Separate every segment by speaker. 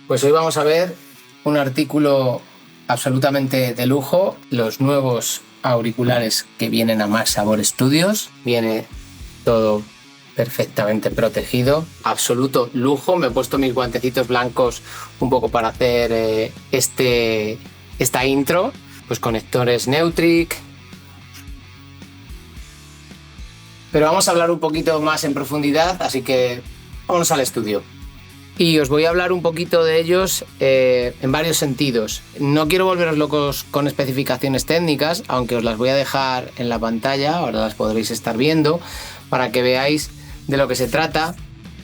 Speaker 1: Pues hoy vamos a ver un artículo absolutamente de lujo, los nuevos auriculares que vienen a Max Sabor Studios. Viene todo perfectamente protegido, absoluto lujo. Me he puesto mis guantecitos blancos un poco para hacer esta intro, pues conectores Neutrik. Pero vamos a hablar un poquito más en profundidad, así que vámonos al estudio. Y os voy a hablar un poquito de ellos en varios sentidos. No quiero volveros locos con especificaciones técnicas, aunque os las voy a dejar en la pantalla, ahora las podréis estar viendo, para que veáis de lo que se trata.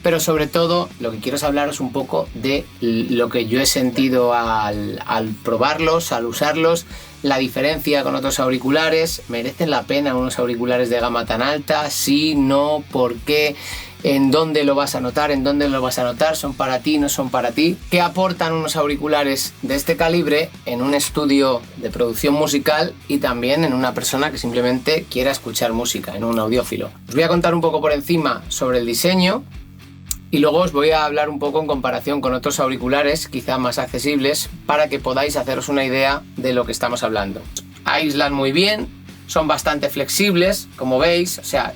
Speaker 1: Pero sobre todo lo que quiero es hablaros un poco de lo que yo he sentido al probarlos, al usarlos, la diferencia con otros auriculares. ¿Merecen la pena unos auriculares de gama tan alta? Sí, no, ¿por qué? ¿En dónde lo vas a notar? ¿En dónde lo vas a notar? ¿Son para ti? ¿No son para ti? ¿Qué aportan unos auriculares de este calibre en un estudio de producción musical y también en una persona que simplemente quiera escuchar música, en un audiófilo? Os voy a contar un poco por encima sobre el diseño y luego os voy a hablar un poco en comparación con otros auriculares quizá más accesibles para que podáis haceros una idea de lo que estamos hablando. Aíslan muy bien, son bastante flexibles, como veis, o sea,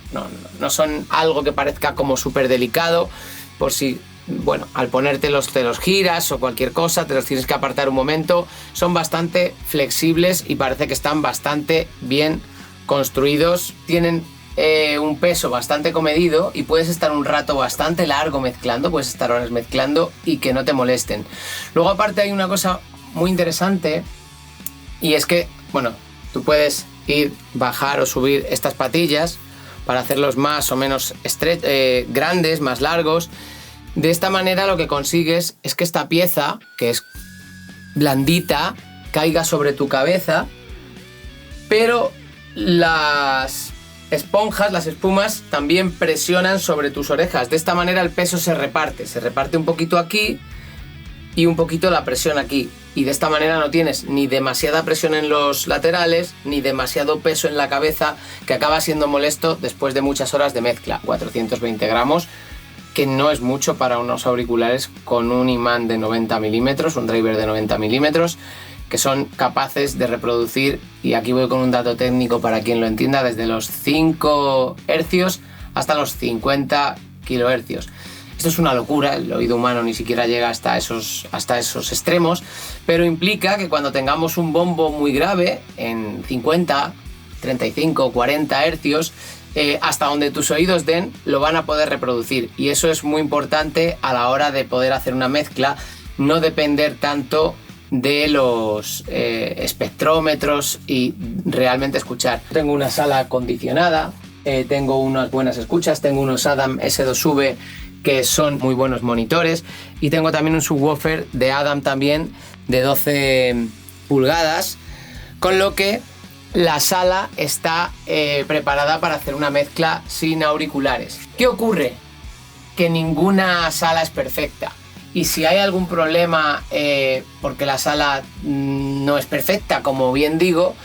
Speaker 1: no son algo que parezca como súper delicado, por si, bueno, al ponértelos te los giras o cualquier cosa, te los tienes que apartar un momento. Son bastante flexibles y parece que están bastante bien construidos. Tienen un peso bastante comedido y puedes estar un rato bastante largo mezclando, puedes estar horas mezclando y que no te molesten. Luego aparte hay una cosa muy interesante y es que, bueno, tú puedes bajar o subir estas patillas para hacerlos más o menos grandes, más largos. De esta manera lo que consigues es que esta pieza, que es blandita, caiga sobre tu cabeza, pero las esponjas, las espumas, también presionan sobre tus orejas. De esta manera el peso se reparte un poquito aquí y un poquito la presión aquí. Y de esta manera no tienes ni demasiada presión en los laterales, ni demasiado peso en la cabeza, que acaba siendo molesto después de muchas horas de mezcla. 420 gramos, que no es mucho para unos auriculares con un imán de 90 milímetros, un driver de 90 milímetros, que son capaces de reproducir, y aquí voy con un dato técnico para quien lo entienda, desde los 5 hercios hasta los 50 kilohercios. Esto es una locura, el oído humano ni siquiera llega hasta esos extremos, pero implica que cuando tengamos un bombo muy grave en 50, 35, 40 hercios, hasta donde tus oídos den, lo van a poder reproducir. Y eso es muy importante a la hora de poder hacer una mezcla, no depender tanto de los espectrómetros y realmente escuchar. Tengo una sala acondicionada, tengo unas buenas escuchas, tengo unos Adam S2V que son muy buenos monitores, y tengo también un subwoofer de Adam también de 12 pulgadas, con lo que la sala está preparada para hacer una mezcla sin auriculares. ¿Qué ocurre? Que ninguna sala es perfecta, y si hay algún problema porque la sala no es perfecta, como bien digo,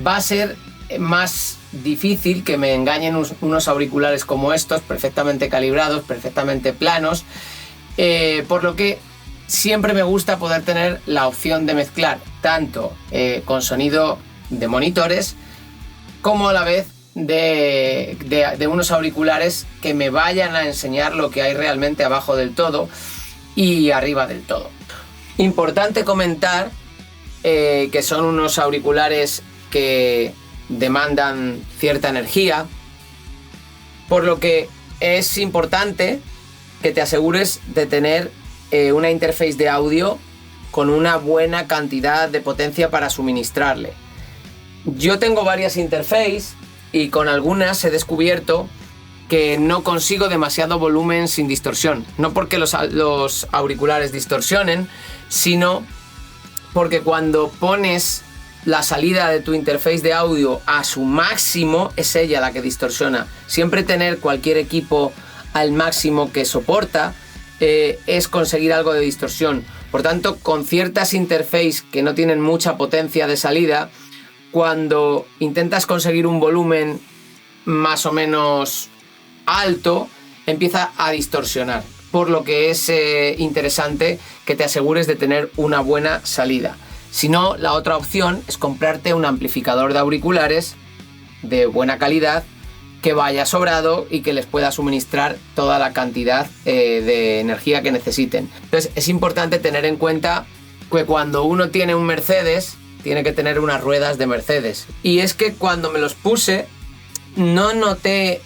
Speaker 1: va a ser más difícil que me engañen unos auriculares como estos, perfectamente calibrados, perfectamente planos, por lo que siempre me gusta poder tener la opción de mezclar tanto con sonido de monitores como a la vez de unos auriculares que me vayan a enseñar lo que hay realmente abajo del todo y arriba del todo. Importante comentar que son unos auriculares que demandan cierta energía, por lo que es importante que te asegures de tener una interface de audio con una buena cantidad de potencia para suministrarle. Yo tengo varias interfaces y con algunas he descubierto que no consigo demasiado volumen sin distorsión, no porque los auriculares distorsionen, sino porque cuando pones la salida de tu interface de audio a su máximo, es ella la que distorsiona. Siempre tener cualquier equipo al máximo que soporta es conseguir algo de distorsión. Por tanto, con ciertas interfaces que no tienen mucha potencia de salida, cuando intentas conseguir un volumen más o menos alto, empieza a distorsionar. por lo que es interesante que te asegures de tener una buena salida. Si no, la otra opción es comprarte un amplificador de auriculares de buena calidad que vaya sobrado y que les pueda suministrar toda la cantidad de energía que necesiten. Entonces es importante tener en cuenta que cuando uno tiene un Mercedes, tiene que tener unas ruedas de Mercedes. Y es que cuando me los puse, no noté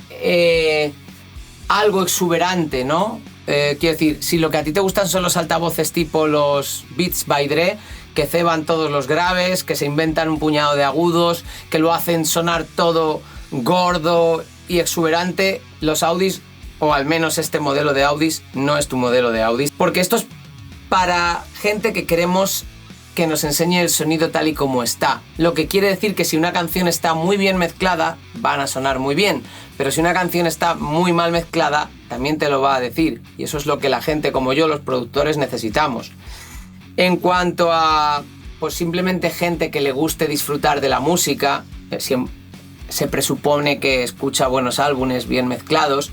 Speaker 1: algo exuberante, ¿no? Quiero decir, si lo que a ti te gustan son los altavoces tipo los Beats by Dre, que ceban todos los graves, que se inventan un puñado de agudos, que lo hacen sonar todo gordo y exuberante, los Audis, o al menos este modelo de Audis, no es tu modelo de Audis, porque esto es para gente que queremos que nos enseñe el sonido tal y como está. Lo que quiere decir que si una canción está muy bien mezclada, van a sonar muy bien, pero si una canción está muy mal mezclada, también te lo va a decir, y eso es lo que la gente como yo, los productores, necesitamos. En cuanto a pues simplemente gente que le guste disfrutar de la música, se presupone que escucha buenos álbumes bien mezclados,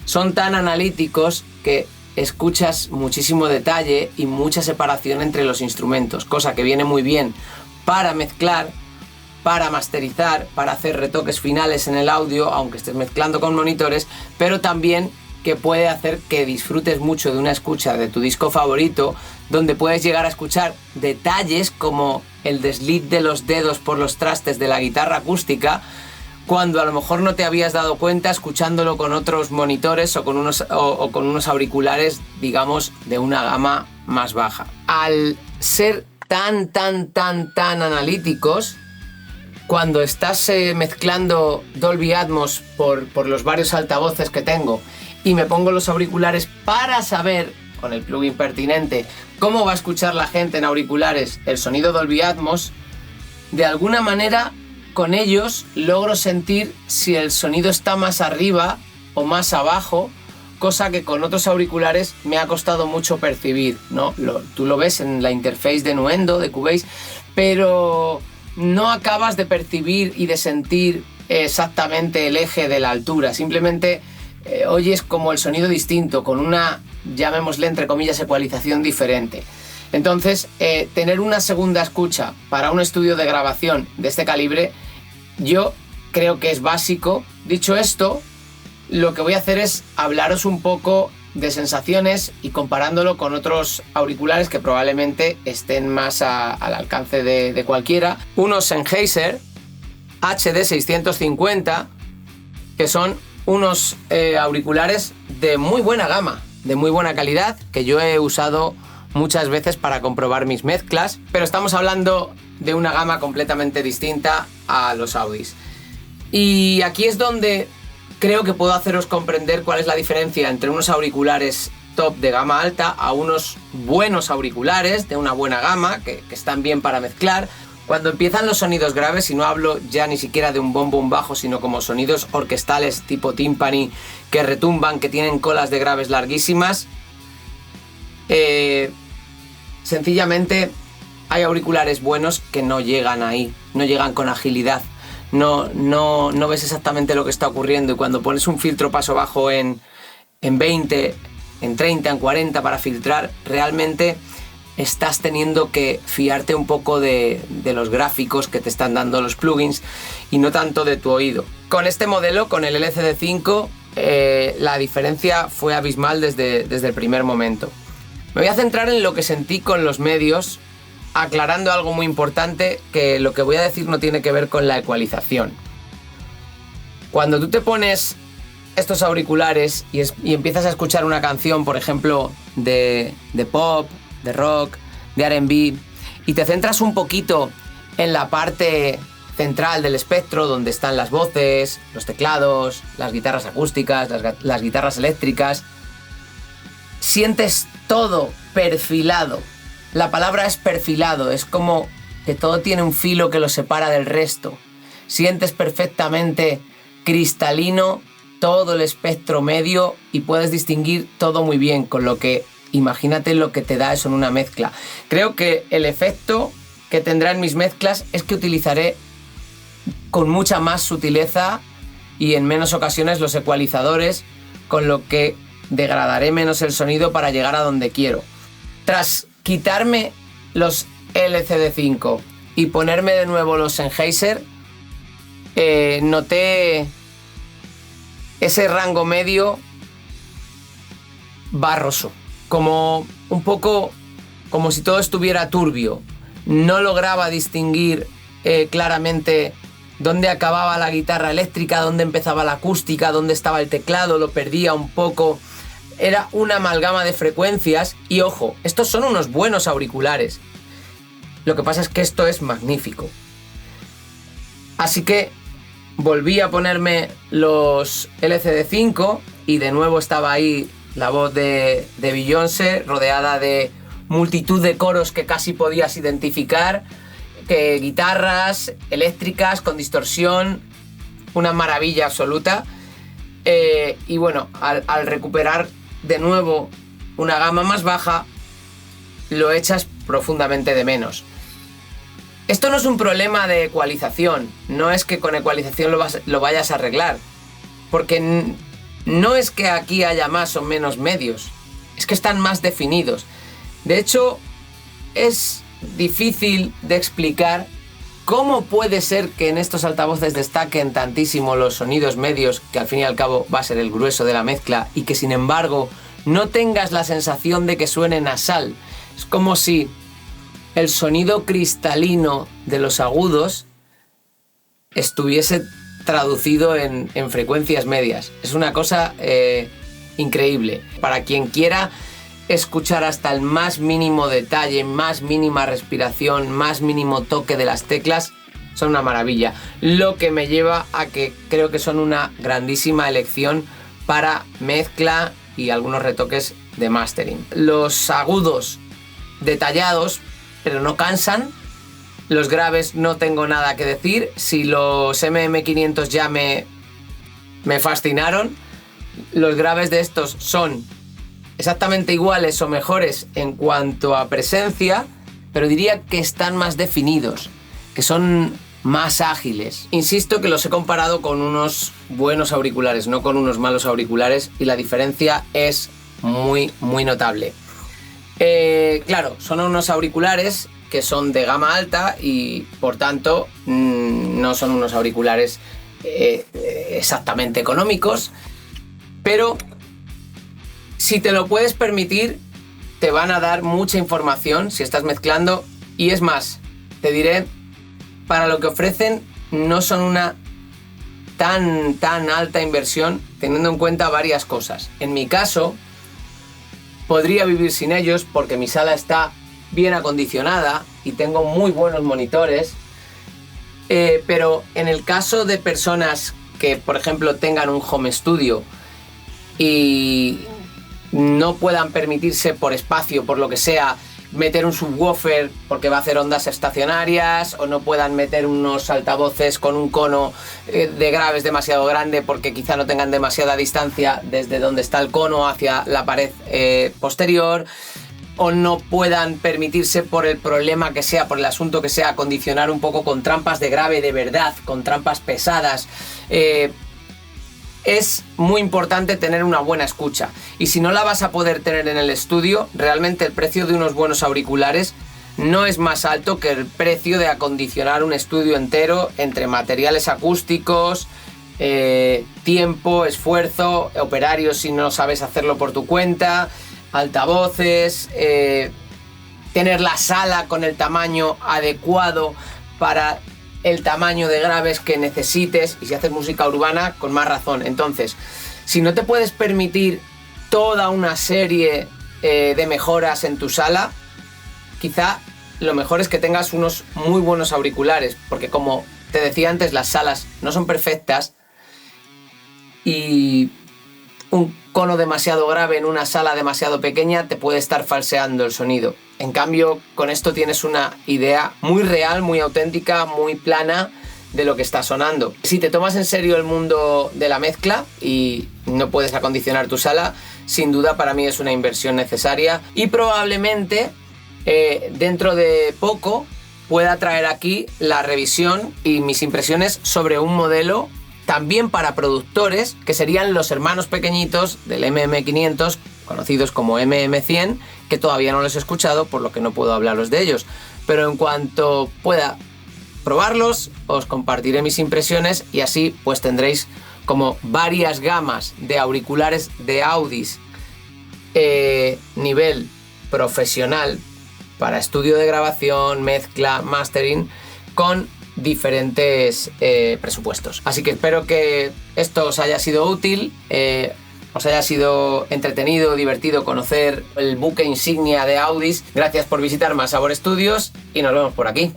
Speaker 1: son tan analíticos que escuchas muchísimo detalle y mucha separación entre los instrumentos, cosa que viene muy bien para mezclar, para masterizar, para hacer retoques finales en el audio, aunque estés mezclando con monitores, pero también que puede hacer que disfrutes mucho de una escucha de tu disco favorito, donde puedes llegar a escuchar detalles como el desliz de los dedos por los trastes de la guitarra acústica, cuando a lo mejor no te habías dado cuenta escuchándolo con otros monitores o con unos auriculares, digamos, de una gama más baja. Al ser tan analíticos, cuando estás mezclando Dolby Atmos por los varios altavoces que tengo y me pongo los auriculares para saber, con el plugin pertinente, cómo va a escuchar la gente en auriculares el sonido Dolby Atmos, de alguna manera con ellos logro sentir si el sonido está más arriba o más abajo, cosa que con otros auriculares me ha costado mucho percibir, ¿no? Tú lo ves en la interface de Nuendo, de Cubase, pero no acabas de percibir y de sentir exactamente el eje de la altura, simplemente oyes como el sonido distinto, con una, llamémosle entre comillas, ecualización diferente. Entonces, tener una segunda escucha para un estudio de grabación de este calibre, yo creo que es básico. Dicho esto, lo que voy a hacer es hablaros un poco de sensaciones y comparándolo con otros auriculares que probablemente estén más al alcance de cualquiera. Unos Sennheiser HD650, que son unos auriculares de muy buena gama, de muy buena calidad, que yo he usado muchas veces para comprobar mis mezclas, pero estamos hablando de una gama completamente distinta a los Audis. Y aquí es donde creo que puedo haceros comprender cuál es la diferencia entre unos auriculares top de gama alta a unos buenos auriculares de una buena gama que están bien para mezclar. Cuando empiezan los sonidos graves, y no hablo ya ni siquiera de un bombo, un bajo, sino como sonidos orquestales tipo timpani que retumban, que tienen colas de graves larguísimas, sencillamente hay auriculares buenos que no llegan ahí, no llegan con agilidad, no ves exactamente lo que está ocurriendo, y cuando pones un filtro paso bajo en 20, en 30, en 40 para filtrar, realmente estás teniendo que fiarte un poco de los gráficos que te están dando los plugins y no tanto de tu oído. Con este modelo, con el LCD5, la diferencia fue abismal desde el primer momento. Me voy a centrar en lo que sentí con los medios, aclarando algo muy importante, que lo que voy a decir no tiene que ver con la ecualización. Cuando tú te pones estos auriculares y empiezas a escuchar una canción, por ejemplo, de pop, de rock, de R&B, y te centras un poquito en la parte central del espectro, donde están las voces, los teclados, las guitarras acústicas, las guitarras eléctricas, sientes todo perfilado. La palabra es perfilado, es como que todo tiene un filo que lo separa del resto. Sientes perfectamente cristalino todo el espectro medio y puedes distinguir todo muy bien, con lo que imagínate lo que te da eso en una mezcla. Creo que el efecto que tendrá en mis mezclas es que utilizaré con mucha más sutileza y en menos ocasiones los ecualizadores, con lo que degradaré menos el sonido para llegar a donde quiero. Tras quitarme los LCD5 y ponerme de nuevo los Sennheiser, noté ese rango medio barroso, como un poco como si todo estuviera turbio. No lograba distinguir claramente dónde acababa la guitarra eléctrica, dónde empezaba la acústica, dónde estaba el teclado, lo perdía un poco. Era una amalgama de frecuencias y ojo, estos son unos buenos auriculares. Lo que pasa es que esto es magnífico. Así que volví a ponerme los LCD5 y de nuevo estaba ahí la voz de Beyoncé rodeada de multitud de coros que casi podías identificar, guitarras eléctricas con distorsión, una maravilla absoluta. Y bueno, al recuperar de nuevo una gama más baja, lo echas profundamente de menos. Esto no es un problema de ecualización, no es que con ecualización lo vayas a arreglar, porque no es que aquí haya más o menos medios, es que están más definidos. De hecho, es difícil de explicar cómo puede ser que en estos altavoces destaquen tantísimo los sonidos medios, que al fin y al cabo va a ser el grueso de la mezcla, y que sin embargo no tengas la sensación de que suene nasal. Es como si el sonido cristalino de los agudos estuviese traducido en frecuencias medias. Es una cosa increíble. Para quien quiera escuchar hasta el más mínimo detalle, más mínima respiración, más mínimo toque de las teclas, son una maravilla. Lo que me lleva a que creo que son una grandísima elección para mezcla y algunos retoques de mastering. Los agudos detallados, pero no cansan. Los graves no tengo nada que decir. Si los MM500 ya me fascinaron, los graves de estos son exactamente iguales o mejores en cuanto a presencia, pero diría que están más definidos, que son más ágiles. Insisto que los he comparado con unos buenos auriculares, no con unos malos auriculares, y la diferencia es muy, muy notable. Claro, son unos auriculares que son de gama alta y por tanto no son unos auriculares exactamente económicos, pero si te lo puedes permitir te van a dar mucha información si estás mezclando, y es más, te diré, para lo que ofrecen no son una tan alta inversión, teniendo en cuenta varias cosas. En mi caso podría vivir sin ellos porque mi sala está bien acondicionada y tengo muy buenos monitores, pero en el caso de personas que, por ejemplo, tengan un home studio y no puedan permitirse por espacio, por lo que sea, meter un subwoofer porque va a hacer ondas estacionarias, o no puedan meter unos altavoces con un cono de graves demasiado grande porque quizá no tengan demasiada distancia desde donde está el cono hacia la pared posterior, o no puedan permitirse, por el problema que sea, por el asunto que sea, acondicionar un poco con trampas de grave de verdad, con trampas pesadas. Es muy importante tener una buena escucha, y si no la vas a poder tener en el estudio, realmente el precio de unos buenos auriculares no es más alto que el precio de acondicionar un estudio entero entre materiales acústicos, tiempo, esfuerzo, operarios si no sabes hacerlo por tu cuenta, altavoces, tener la sala con el tamaño adecuado para el tamaño de graves que necesites, y si haces música urbana, con más razón. Entonces, si no te puedes permitir toda una serie de mejoras en tu sala, quizá lo mejor es que tengas unos muy buenos auriculares, porque como te decía antes, las salas no son perfectas y un cono demasiado grave en una sala demasiado pequeña te puede estar falseando el sonido. En cambio, con esto tienes una idea muy real, muy auténtica, muy plana de lo que está sonando. Si te tomas en serio el mundo de la mezcla y no puedes acondicionar tu sala, sin duda para mí es una inversión necesaria, y probablemente dentro de poco pueda traer aquí la revisión y mis impresiones sobre un modelo también para productores, que serían los hermanos pequeñitos del MM500, conocidos como MM100, que todavía no los he escuchado, por lo que no puedo hablaros de ellos. Pero en cuanto pueda probarlos, os compartiré mis impresiones y así pues tendréis como varias gamas de auriculares de Audis nivel profesional para estudio de grabación, mezcla, mastering, con diferentes presupuestos. Así que espero que esto os haya sido útil, os haya sido entretenido, divertido conocer el buque insignia de Audis. Gracias por visitar Más Sabor Studios y nos vemos por aquí.